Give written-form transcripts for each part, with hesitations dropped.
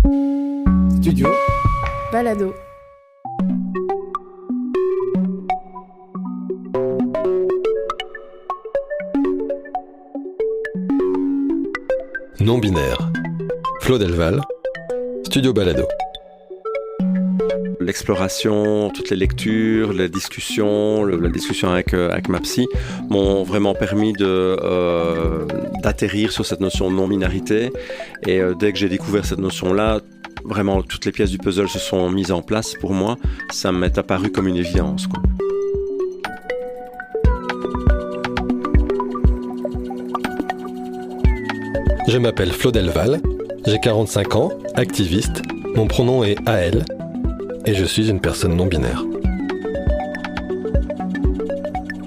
Studio Balado. Non-binaire. Flo Delval, Studio Balado. L'exploration, toutes les lectures, les discussions, la discussion avec ma psy m'ont vraiment permis d'atterrir sur cette notion de non-binarité. Et dès que j'ai découvert cette notion-là, vraiment toutes les pièces du puzzle se sont mises en place pour moi. Ça m'est apparu comme une évidence, quoi. Je m'appelle Flo Delval, j'ai 45 ans, activiste, mon pronom est AL, et je suis une personne non-binaire.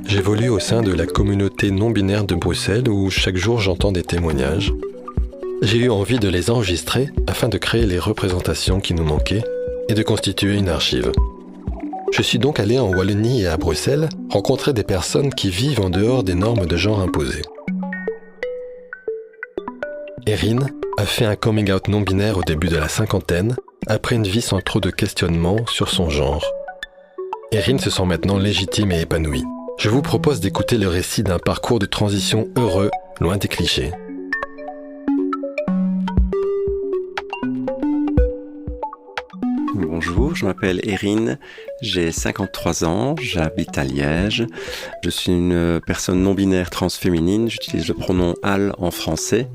J'évolue au sein de la communauté non-binaire de Bruxelles où chaque jour j'entends des témoignages. J'ai eu envie de les enregistrer afin de créer les représentations qui nous manquaient et de constituer une archive. Je suis donc allé en Wallonie et à Bruxelles rencontrer des personnes qui vivent en dehors des normes de genre imposées. Erin a fait un coming out non-binaire au début de la cinquantaine, après une vie sans trop de questionnements sur son genre. Erin se sent maintenant légitime et épanouie. Je vous propose d'écouter le récit d'un parcours de transition heureux, loin des clichés. Bonjour, je m'appelle Erin, j'ai 53 ans, j'habite à Liège. Je suis une personne non-binaire transféminine, j'utilise le pronom AL en français.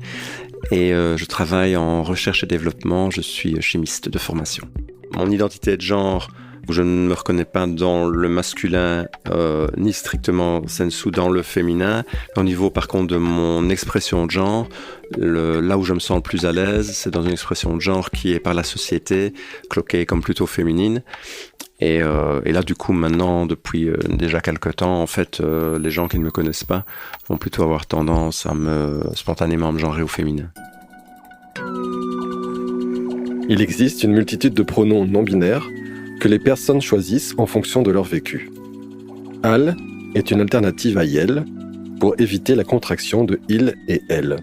Et je travaille en recherche et développement, je suis chimiste de formation. Mon identité de genre, je ne me reconnais pas dans le masculin, ni strictement sensu dans le féminin. Au niveau par contre de mon expression de genre, là où je me sens le plus à l'aise, c'est dans une expression de genre qui est par la société, cloquée comme plutôt féminine. Et là, du coup, maintenant, depuis déjà quelques temps, en fait, les gens qui ne me connaissent pas vont plutôt avoir tendance à spontanément me genrer au féminin. Il existe une multitude de pronoms non-binaires que les personnes choisissent en fonction de leur vécu. AL est une alternative à YEL pour éviter la contraction de il et elle.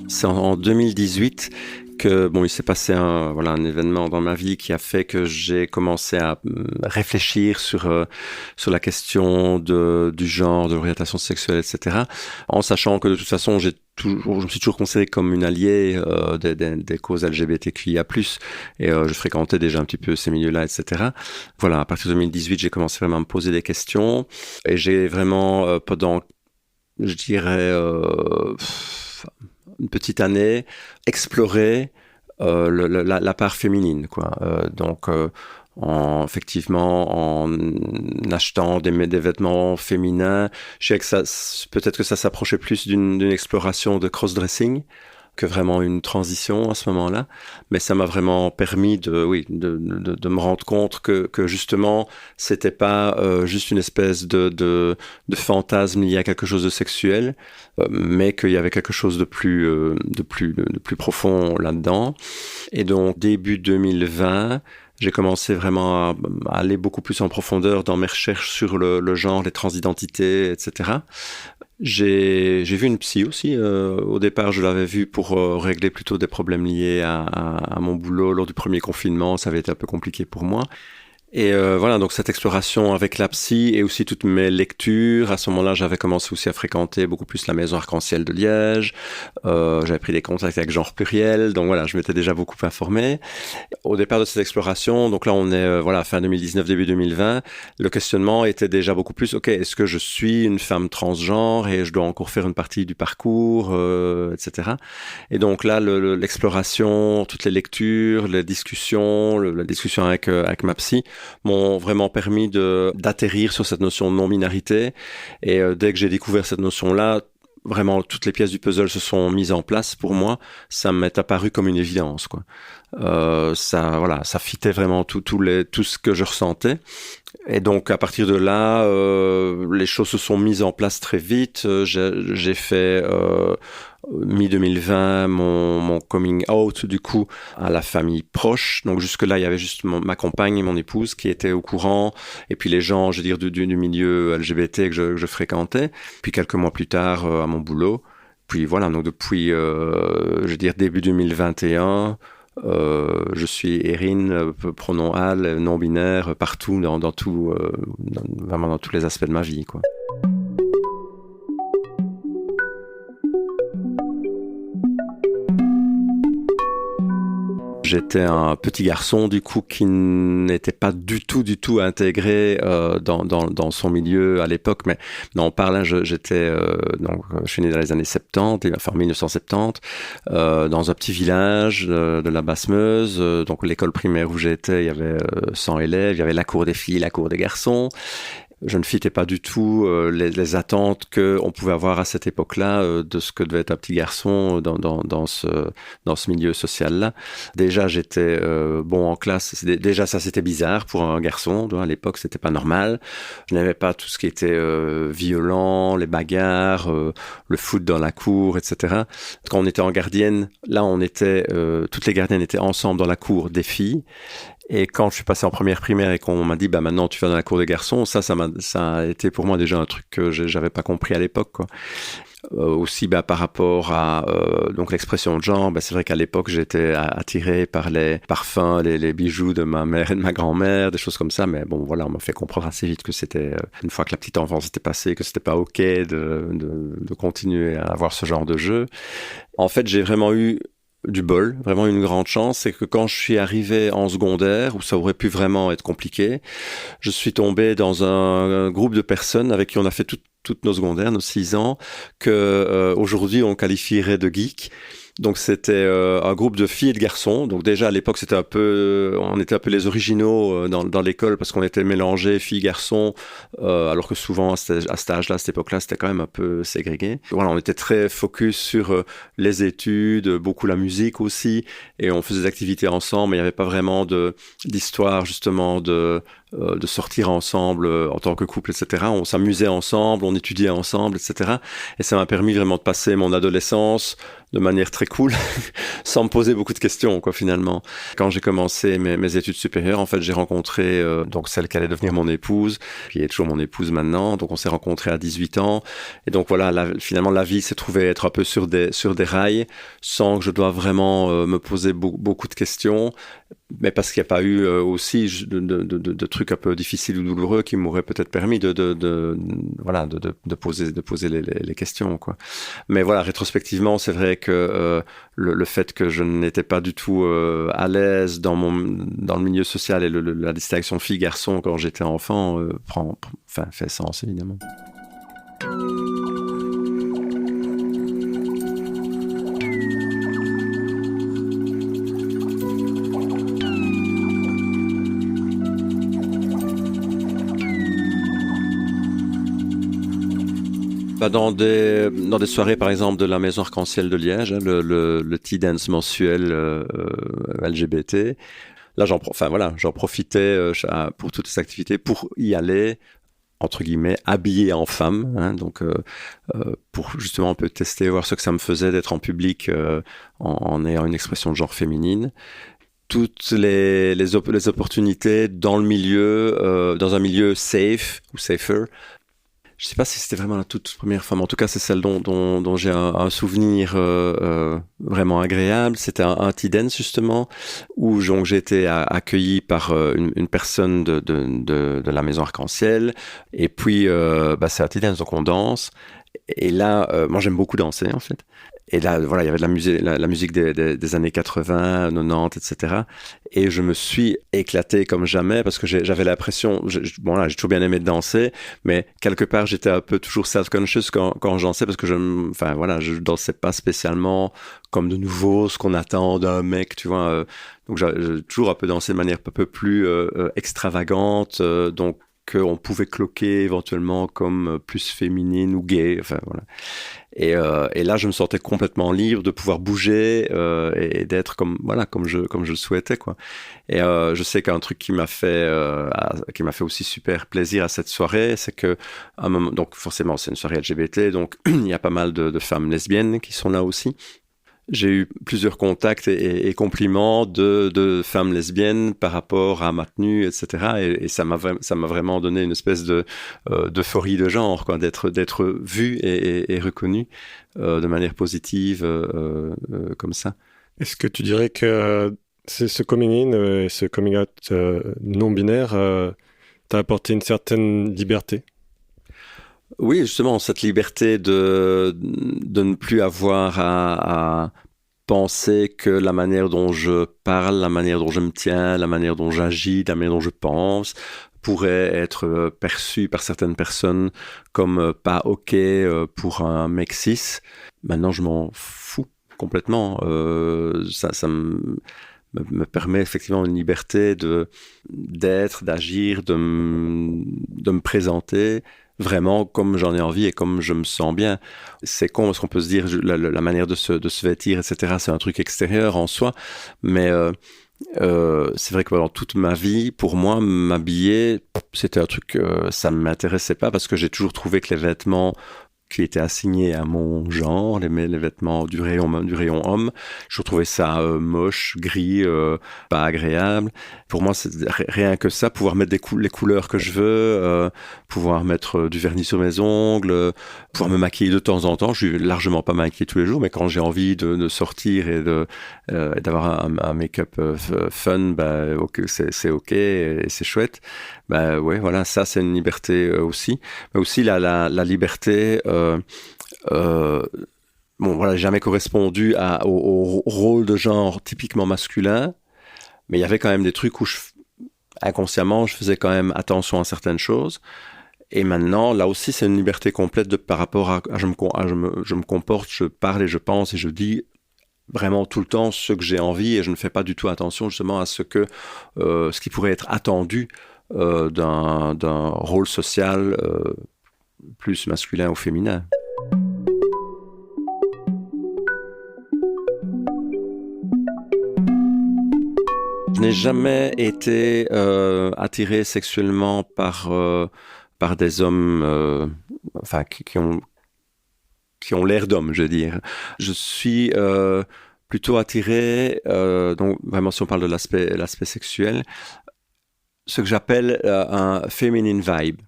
C'est en 2018 que il s'est passé un événement dans ma vie qui a fait que j'ai commencé à réfléchir sur la question du genre, de l'orientation sexuelle, etc. En sachant que de toute façon, je me suis toujours considéré comme une alliée des causes LGBTQIA+, et je fréquentais déjà un petit peu ces milieux-là, etc. Voilà, à partir de 2018, j'ai commencé vraiment à me poser des questions, et j'ai vraiment, pendant, je dirais, une petite année, explorer la part féminine, quoi. Effectivement, en achetant des vêtements féminins, je sais que peut-être que ça s'approchait plus d'une exploration de cross-dressing que vraiment une transition à ce moment-là. Mais ça m'a vraiment permis de me rendre compte que justement, c'était pas juste une espèce de fantasme lié à quelque chose de sexuel, mais qu'il y avait quelque chose de plus profond là-dedans. Et donc, début 2020, j'ai commencé vraiment à aller beaucoup plus en profondeur dans mes recherches sur le genre, les transidentités, etc. J'ai vu une psy aussi. Au départ, je l'avais vue pour régler plutôt des problèmes liés à mon boulot. Lors du premier confinement, ça avait été un peu compliqué pour moi. Et voilà, donc cette exploration avec la psy et aussi toutes mes lectures. À ce moment-là, j'avais commencé aussi à fréquenter beaucoup plus la Maison Arc-en-Ciel de Liège. J'avais pris des contacts avec Genre Pluriel. Donc voilà, je m'étais déjà beaucoup informé. Au départ de cette exploration, donc là on est fin 2019, début 2020, le questionnement était déjà beaucoup plus, ok, est-ce que je suis une femme transgenre et je dois encore faire une partie du parcours, etc. Et donc là, l'exploration, toutes les lectures, les discussions, la discussion avec ma psy, m'ont vraiment permis d'atterrir sur cette notion de non-binarité. Et dès que j'ai découvert cette notion-là, vraiment toutes les pièces du puzzle se sont mises en place pour moi. Ça m'est apparu comme une évidence, quoi. Ça fitait vraiment tout ce que je ressentais. Et donc à partir de là, les choses se sont mises en place très vite. J'ai fait mi-2020 mon coming out du coup à la famille proche. Donc jusque là il y avait juste ma compagne et mon épouse qui étaient au courant, et puis les gens, du milieu LGBT que je fréquentais. Puis quelques mois plus tard à mon boulot. puis voilà, donc depuis, je veux dire, début 2021, je suis Erin, pronom elle, non-binaire, partout, dans tout, vraiment dans tous les aspects de ma vie, quoi. J'étais un petit garçon, du coup, qui n'était pas du tout intégré dans son milieu à l'époque. Mais non, par là, je suis né dans les années 70, enfin 1970, dans un petit village de la Basse-Meuse. Donc l'école primaire où j'étais, il y avait 100 élèves, il y avait la cour des filles, la cour des garçons. Je ne fitais pas du tout les attentes qu'on pouvait avoir à cette époque-là de ce que devait être un petit garçon dans ce milieu social-là. Déjà, j'étais bon en classe. Déjà, ça, c'était bizarre pour un garçon. À l'époque, c'était pas normal. Je n'aimais pas tout ce qui était violent, les bagarres, le foot dans la cour, etc. Quand on était en gardienne, là, toutes les gardiennes étaient ensemble dans la cour des filles. Et quand je suis passé en première primaire et qu'on m'a dit bah maintenant tu vas dans la cour des garçons, ça a été pour moi déjà un truc que j'avais pas compris à l'époque, quoi. Aussi par rapport à donc l'expression de genre, c'est vrai qu'à l'époque j'étais attiré par les parfums, les bijoux de ma mère et de ma grand-mère, des choses comme ça, mais bon voilà, on m'a fait comprendre assez vite que c'était une fois que la petite enfance était passée, que c'était pas ok de continuer à avoir ce genre de jeu. En fait, j'ai vraiment eu du bol, vraiment une grande chance, c'est que quand je suis arrivé en secondaire, où ça aurait pu vraiment être compliqué, je suis tombé dans un groupe de personnes avec qui on a fait toutes nos secondaires, nos 6 ans, que aujourd'hui on qualifierait de geeks. Donc c'était un groupe de filles et de garçons. Donc déjà à l'époque on était un peu les originaux dans l'école parce qu'on était mélangés filles garçons, alors que souvent à cet âge-là, à cette époque-là, c'était quand même un peu ségrégué. Voilà, on était très focus sur les études, beaucoup la musique aussi, et on faisait des activités ensemble. Mais il n'y avait pas vraiment d'histoire justement de sortir ensemble en tant que couple, etc. On s'amusait ensemble, on étudiait ensemble, etc. Et ça m'a permis vraiment de passer mon adolescence de manière très cool, sans me poser beaucoup de questions, quoi, finalement. Quand j'ai commencé mes études supérieures, en fait, j'ai rencontré donc celle qui allait devenir mon épouse, qui est toujours mon épouse maintenant. Donc, on s'est rencontrés à 18 ans. Et donc, voilà, finalement, la vie s'est trouvée être un peu sur des rails, sans que je doive vraiment me poser beaucoup de questions. Mais parce qu'il n'y a pas eu aussi de trucs un peu difficiles ou douloureux qui m'auraient peut-être permis de poser les questions, quoi. Mais voilà, rétrospectivement, c'est vrai que le fait que je n'étais pas du tout à l'aise dans le milieu social et la distinction fille-garçon quand j'étais enfant fait sens, évidemment. Dans des soirées, par exemple, de la Maison Arc-en-Ciel de Liège, le tea dance mensuel LGBT. Là, j'en profitais pour toutes ces activités, pour y aller, entre guillemets, habillé en femme, hein, donc pour justement un peu tester, voir ce que ça me faisait d'être en public en ayant une expression de genre féminine. Toutes les opportunités dans le milieu, dans un milieu safe ou safer. Je sais pas si c'était vraiment la toute première fois, mais en tout cas, c'est celle dont j'ai un souvenir vraiment agréable. C'était un tea dance, justement, où j'ai été accueilli par une personne de la Maison Arc-en-Ciel. Et puis, c'est un tea dance, donc on danse. Et là, moi, j'aime beaucoup danser, en fait. Et là, voilà, il y avait de la musique des années 80, 90, etc. Et je me suis éclaté comme jamais parce que j'avais l'impression, j'ai toujours bien aimé danser, mais quelque part, j'étais un peu toujours self-conscious quand je dansais parce que je dansais pas spécialement comme de nouveau ce qu'on attend d'un mec, tu vois. Donc, j'ai toujours un peu dansé de manière un peu plus extravagante, donc qu'on pouvait cloquer éventuellement comme plus féminine ou gay, enfin voilà. Et là, je me sentais complètement libre de pouvoir bouger et d'être comme je le souhaitais, quoi. Et je sais qu'un truc qui m'a fait aussi super plaisir à cette soirée, c'est que à un moment, donc forcément c'est une soirée LGBT, donc il y a pas mal de femmes lesbiennes qui sont là aussi. j'ai eu plusieurs contacts et compliments de femmes lesbiennes par rapport à ma tenue, etc. Et ça m'a vraiment donné une espèce d'euphorie de genre, quoi, d'être vu et reconnu de manière positive comme ça. Est-ce que tu dirais que ce coming in et ce coming out non-binaire t'a apporté une certaine liberté? Oui, justement, cette liberté de ne plus avoir à penser que la manière dont je parle, la manière dont je me tiens, la manière dont j'agis, la manière dont je pense pourrait être perçue par certaines personnes comme pas OK pour un mec cis. Maintenant, je m'en fous complètement. Ça me permet effectivement une liberté d'être, d'agir, de me présenter vraiment comme j'en ai envie et comme je me sens bien. C'est con parce qu'on peut se dire la manière de se vêtir, etc., c'est un truc extérieur en soi, mais c'est vrai que pendant toute ma vie, pour moi, m'habiller, c'était un truc, ça ne m'intéressait pas parce que j'ai toujours trouvé que les vêtements qui étaient assignés à mon genre, les vêtements du rayon homme, je trouvais ça moche, gris, pas agréable. Pour moi, c'est rien que ça, pouvoir mettre les couleurs que je veux, pouvoir mettre du vernis sur mes ongles, pouvoir me maquiller de temps en temps. Je suis largement pas maquillé tous les jours, mais quand j'ai envie de sortir et d'avoir un make-up fun, bah, c'est OK et c'est chouette. Bah ouais, voilà, ça c'est une liberté aussi. Mais aussi la liberté. Bon, voilà, j'ai jamais correspondu au rôle de genre typiquement masculin, mais il y avait quand même des trucs où inconsciemment, je faisais quand même attention à certaines choses. Et maintenant, là aussi, c'est une liberté complète par rapport à je me comporte, je parle et je pense et je dis vraiment tout le temps ce que j'ai envie et je ne fais pas du tout attention justement à ce qui pourrait être attendu d'un rôle social plus masculin ou féminin. Je n'ai jamais été attiré sexuellement par des hommes enfin, qui ont l'air d'hommes, je veux dire. Je suis plutôt attiré, donc vraiment si on parle de l'aspect sexuel, ce que j'appelle un feminine vibe.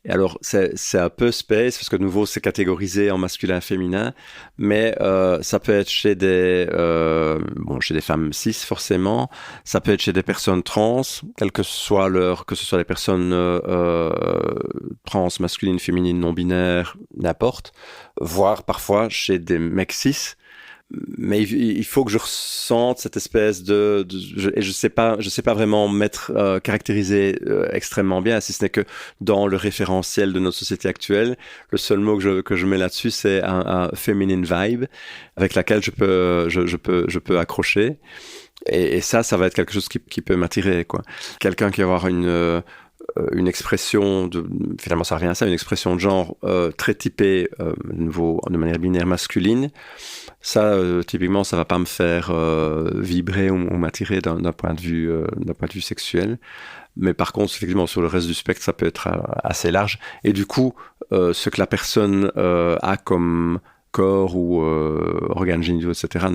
Et alors, c'est un peu space, parce que de nouveau, c'est catégorisé en masculin-féminin, mais ça peut être chez des femmes cis, forcément, ça peut être chez des personnes trans, que ce soit des personnes trans, masculines, féminines, non-binaires, n'importe, voire parfois chez des mecs cis. Mais il faut que je ressente cette espèce et je sais pas vraiment caractériser extrêmement bien, si ce n'est que dans le référentiel de notre société actuelle, le seul mot que je mets là-dessus, c'est un feminine vibe avec laquelle je peux accrocher. Et ça va être quelque chose qui peut m'attirer, quoi. Quelqu'un qui va avoir une expression finalement ça revient à ça, une expression de genre très typée de manière binaire masculine, ça typiquement ça va pas me faire vibrer ou m'attirer d'un point de vue sexuel, mais par contre effectivement sur le reste du spectre ça peut être assez large, et du coup ce que la personne a comme corps ou organes génitaux, etc.,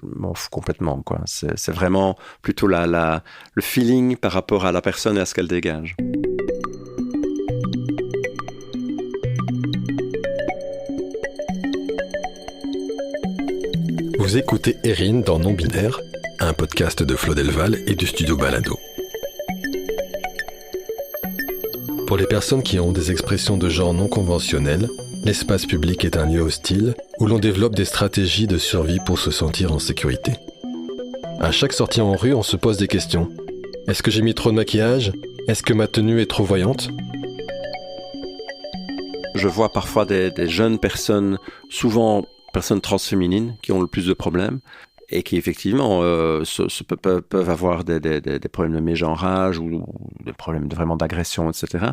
je m'en fous complètement, quoi. C'est vraiment plutôt le feeling par rapport à la personne et à ce qu'elle dégage. Vous écoutez Erin dans Non-Binaire, un podcast de Flo Delval et du studio Balado. Pour les personnes qui ont des expressions de genre non conventionnelles, l'espace public est un lieu hostile où l'on développe des stratégies de survie pour se sentir en sécurité. À chaque sortie en rue, on se pose des questions. Est-ce que j'ai mis trop de maquillage ? Est-ce que ma tenue est trop voyante ? Je vois parfois des jeunes personnes, souvent personnes transféminines, qui ont le plus de problèmes et qui effectivement peuvent avoir des problèmes de mégenrage ou des problèmes vraiment d'agression, etc.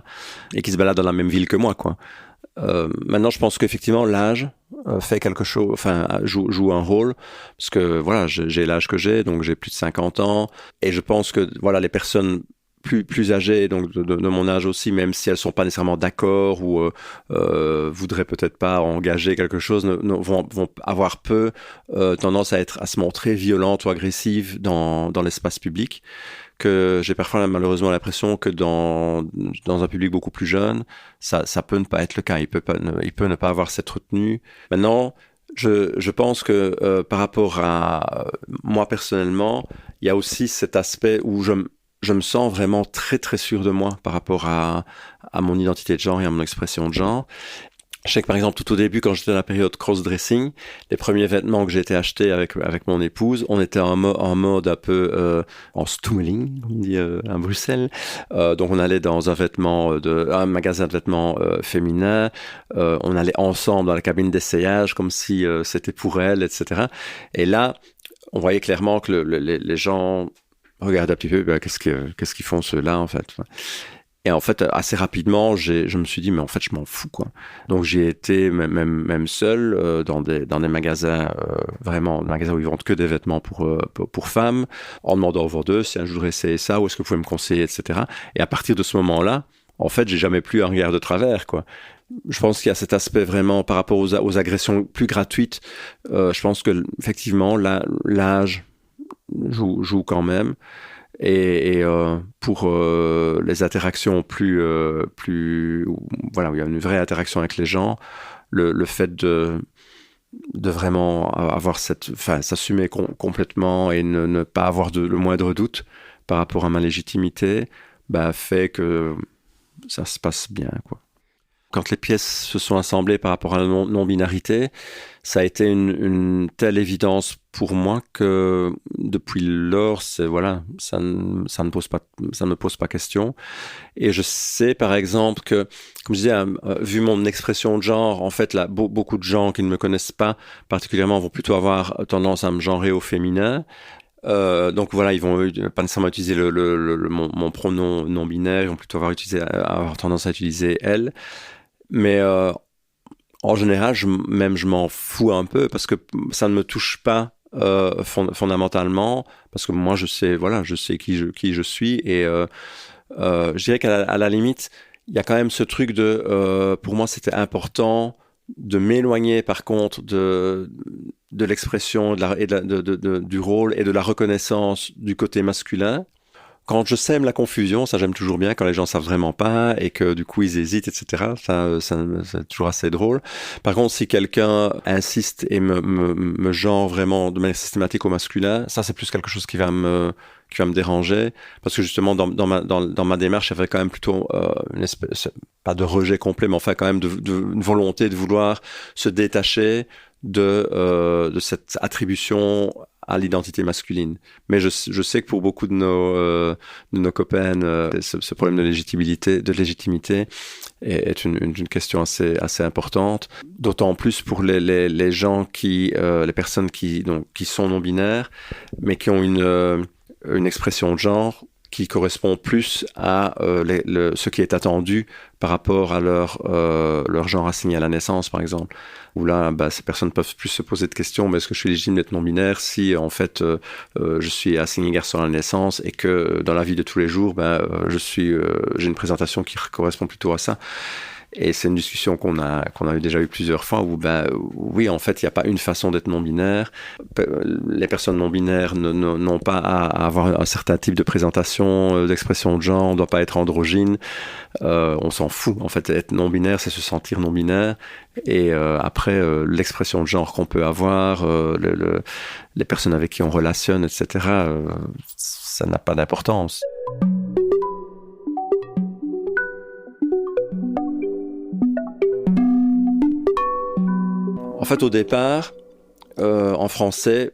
et qui se baladent dans la même ville que moi, quoi. Maintenant, je pense qu'effectivement, l'âge fait quelque chose, enfin, joue un rôle, parce que voilà, j'ai l'âge que j'ai, donc j'ai plus de 50 ans, et je pense que voilà, les personnes plus âgées, donc de mon âge aussi, même si elles sont pas nécessairement d'accord ou voudraient peut-être pas engager quelque chose, vont avoir peu tendance à se montrer violentes ou agressives dans l'espace public. Que j'ai parfois malheureusement l'impression que dans un public beaucoup plus jeune, ça peut ne pas être le cas. Il peut ne pas avoir cette retenue. Maintenant, je pense que par rapport à moi personnellement, il y a aussi cet aspect où je me sens vraiment très très sûr de moi par rapport à mon identité de genre et à mon expression de genre. Je sais que par exemple tout au début, quand j'étais dans la période cross-dressing, les premiers vêtements que j'ai été achetés avec mon épouse, on était en mode un peu en stoemeling, on dit à Bruxelles. Donc on allait dans un magasin de vêtements féminins, on allait ensemble dans la cabine d'essayage comme si c'était pour elle, etc. Et là, on voyait clairement que les gens regardaient un petit peu, qu'est-ce qu'ils font ceux-là en fait. Et en fait, assez rapidement, je me suis dit, mais en fait, je m'en fous, quoi. Donc, j'ai été même seul dans des magasins, vraiment, des magasins où ils vendent que des vêtements pour femmes, en demandant aux vendeuses si un jour je voudrais essayer ça, où est-ce que vous pouvez me conseiller, etc. Et à partir de ce moment-là, en fait, j'ai jamais plus un regard de travers, quoi. Je pense qu'il y a cet aspect vraiment par rapport aux agressions plus gratuites. Je pense que effectivement, l'âge joue quand même. Et pour les interactions plus voilà, où il y a une vraie interaction avec les gens, le fait de vraiment avoir s'assumer complètement et ne pas avoir le moindre doute par rapport à ma légitimité, fait que ça se passe bien, quoi. Quand les pièces se sont assemblées par rapport à la non-binarité, ça a été une telle évidence pour moi que depuis lors, ça ne me pose pas question. Et je sais par exemple que, comme je disais, vu mon expression de genre, en fait, là, beaucoup de gens qui ne me connaissent pas particulièrement vont plutôt avoir tendance à me genrer au féminin. Donc voilà, ils vont pas nécessairement utiliser mon pronom non binaire, ils vont plutôt avoir tendance à utiliser elle. Mais en général, je m'en fous un peu parce que ça ne me touche pas fondamentalement, parce que moi je sais qui je suis, et je dirais qu'à la limite, il y a quand même ce truc pour moi c'était important de m'éloigner par contre de l'expression du rôle et de la reconnaissance du côté masculin. Quand je sème la confusion, ça j'aime toujours bien quand les gens savent vraiment pas et que du coup ils hésitent, etc. Ça c'est toujours assez drôle. Par contre, si quelqu'un insiste et me genre vraiment de manière systématique au masculin, ça c'est plus quelque chose qui va me déranger, parce que justement dans ma démarche, il y avait quand même plutôt une espèce, pas de rejet complet, mais enfin quand même une volonté de vouloir se détacher de cette attribution à l'identité masculine. Mais je sais que pour beaucoup de nos copains, ce problème de légitimité est une question assez importante. D'autant plus pour les gens les personnes qui sont non binaires, mais qui ont une expression de genre qui correspond plus à ce qui est attendu par rapport à leur genre assigné à la naissance, par exemple. Où là, ces personnes peuvent plus se poser de questions, mais est-ce que je suis légitime d'être non-binaire si, en fait, je suis assigné garçon à la naissance et que dans la vie de tous les jours, j'ai une présentation qui correspond plutôt à ça. Et c'est une discussion qu'on a déjà eu plusieurs fois où, oui, en fait, il n'y a pas une façon d'être non-binaire. Les personnes non-binaires n'ont pas à avoir un certain type de présentation, d'expression de genre, on ne doit pas être androgyne. On s'en fout. En fait, être non-binaire, c'est se sentir non-binaire. Et après, l'expression de genre qu'on peut avoir, les personnes avec qui on relationne, etc., ça n'a pas d'importance. En fait, au départ, en français,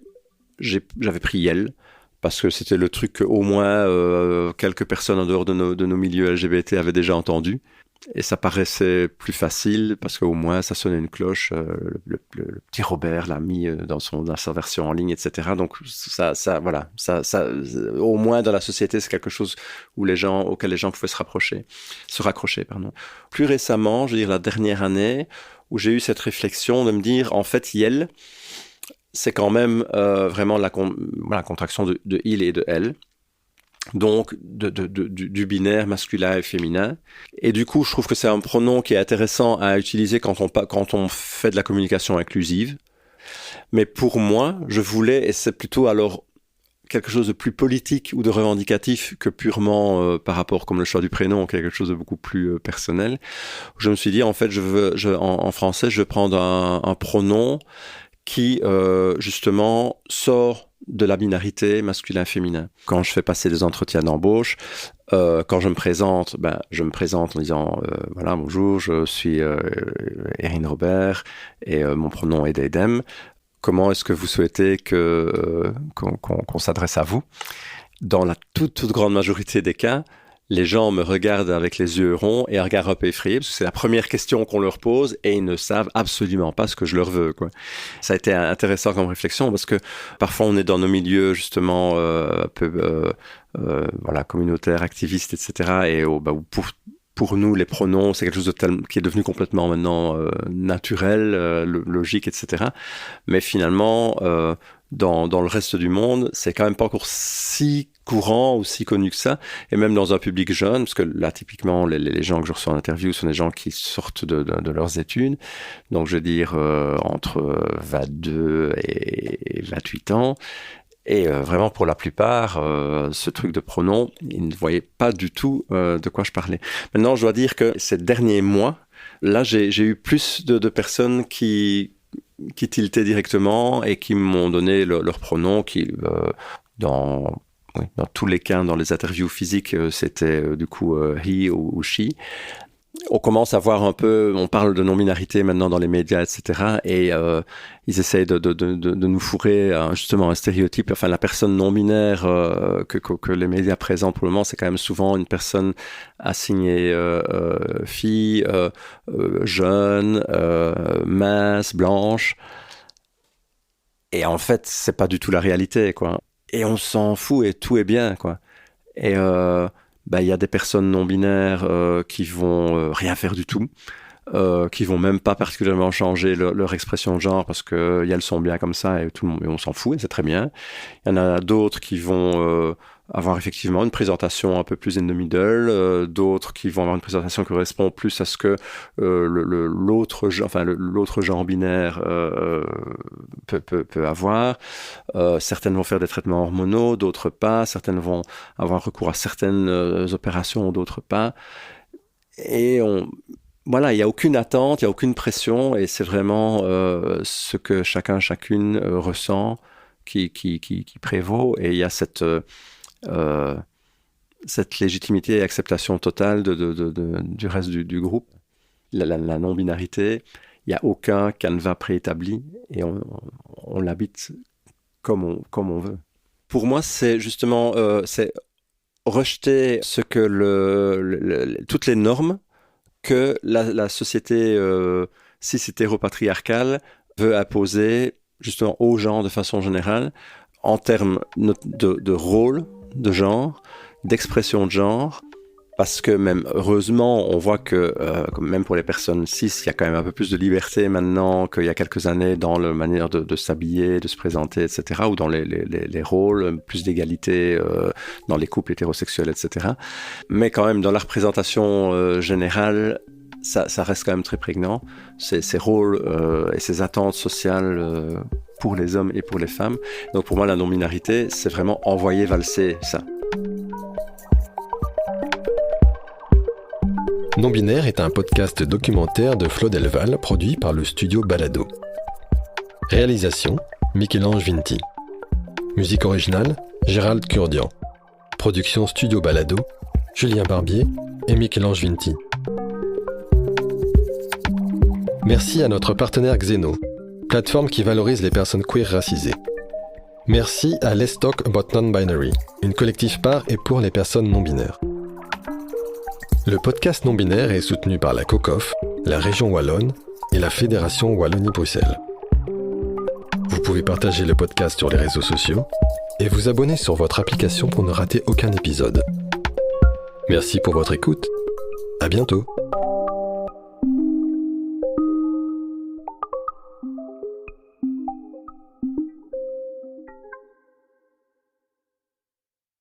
j'avais pris Yel, parce que c'était le truc qu'au moins quelques personnes en dehors de nos milieux LGBT avaient déjà entendu. Et ça paraissait plus facile, parce qu'au moins ça sonnait une cloche. Le petit Robert l'a mis dans sa version en ligne, etc. Donc ça, au moins dans la société, c'est quelque chose auquel les gens pouvaient se raccrocher. Plus récemment, je veux dire la dernière année, où j'ai eu cette réflexion de me dire, en fait, Yel, c'est quand même vraiment la contraction de il et de elle. donc du binaire masculin et féminin. Et du coup, je trouve que c'est un pronom qui est intéressant à utiliser quand on fait de la communication inclusive. Mais pour moi, je voulais, et c'est plutôt alors quelque chose de plus politique ou de revendicatif que purement par rapport comme le choix du prénom, quelque chose de beaucoup plus personnel. Je me suis dit, en fait, en français, je vais prendre un pronom qui, justement, sort de la binarité masculin-féminin. Quand je fais passer des entretiens d'embauche, quand je me présente en disant voilà, bonjour, je suis Erin Robert et mon pronom est Daydem. Comment est-ce que vous souhaitez qu'on s'adresse à vous? Dans la toute grande majorité des cas, les gens me regardent avec les yeux ronds et un regard un peu effrayé, parce que c'est la première question qu'on leur pose et ils ne savent absolument pas ce que je leur veux, quoi. Ça a été intéressant comme réflexion, parce que parfois on est dans nos milieux justement un peu communautaires, activistes, etc. Et pour nous, les pronoms, c'est quelque chose qui est devenu complètement maintenant naturel, logique, etc. Mais finalement, dans le reste du monde, c'est quand même pas encore si courant ou si connu que ça. Et même dans un public jeune, parce que là, typiquement, les gens que je reçois en interview sont des gens qui sortent de leurs études. Donc, je veux dire, entre 22 et 28 ans. Et vraiment, pour la plupart, ce truc de pronom, ils ne voyaient pas du tout de quoi je parlais. Maintenant, je dois dire que ces derniers mois, là, j'ai eu plus de personnes qui tiltaient directement et qui m'ont donné leur pronom, qui, dans tous les cas, dans les interviews physiques, c'était du coup he ou she. On commence à voir un peu, on parle de non-binarité maintenant dans les médias, etc. Et ils essayent de nous fourrer justement un stéréotype. Enfin, la personne non-binaire que les médias présentent pour le moment, c'est quand même souvent une personne assignée fille, jeune, mince, blanche. Et en fait, c'est pas du tout la réalité, quoi. Et on s'en fout et tout est bien, quoi. Et il y a des personnes non-binaires qui vont rien faire du tout, qui vont même pas particulièrement changer leur expression de genre parce que elles sont bien comme ça et tout le monde, on s'en fout et c'est très bien. Il y en a d'autres qui vont avoir effectivement une présentation un peu plus in the middle, d'autres qui vont avoir une présentation qui correspond plus à ce que l'autre genre binaire peut avoir. Certaines vont faire des traitements hormonaux, d'autres pas. Certaines vont avoir recours à certaines opérations, d'autres pas. Et voilà, il n'y a aucune attente, il n'y a aucune pression, et c'est vraiment ce que chacune ressent qui prévaut. Et il y a cette légitimité et acceptation totale du reste du groupe. La non-binarité, il n'y a aucun canevas préétabli et on l'habite comme on veut. Pour moi, c'est justement c'est rejeter ce que toutes les normes que la société cis-hétéropatriarcale veut imposer justement aux gens de façon générale en termes de rôle, de genre, d'expression de genre, parce que même heureusement, on voit que même pour les personnes cis, il y a quand même un peu plus de liberté maintenant qu'il y a quelques années dans la manière de s'habiller, de se présenter, etc., ou dans les rôles, plus d'égalité dans les couples hétérosexuels, etc. Mais quand même, dans la représentation générale, ça reste quand même très prégnant, ces rôles et ces attentes sociales pour les hommes et pour les femmes. Donc pour moi, la non-binarité, c'est vraiment envoyer valser ça. Non-binaire est un podcast documentaire de Flo Delval produit par le studio Balado. Réalisation, Michel-Ange Vinti. Musique originale, Gérald Kurdian. Production studio Balado, Julien Barbier et Michel-Ange Vinti. Merci à notre partenaire Xeno, plateforme qui valorise les personnes queer racisées. Merci à Let's Talk About Non-Binary, une collectif par et pour les personnes non-binaires. Le podcast non-binaire est soutenu par la COCOF, la région Wallonne et la Fédération Wallonie-Bruxelles. Vous pouvez partager le podcast sur les réseaux sociaux et vous abonner sur votre application pour ne rater aucun épisode. Merci pour votre écoute. À bientôt.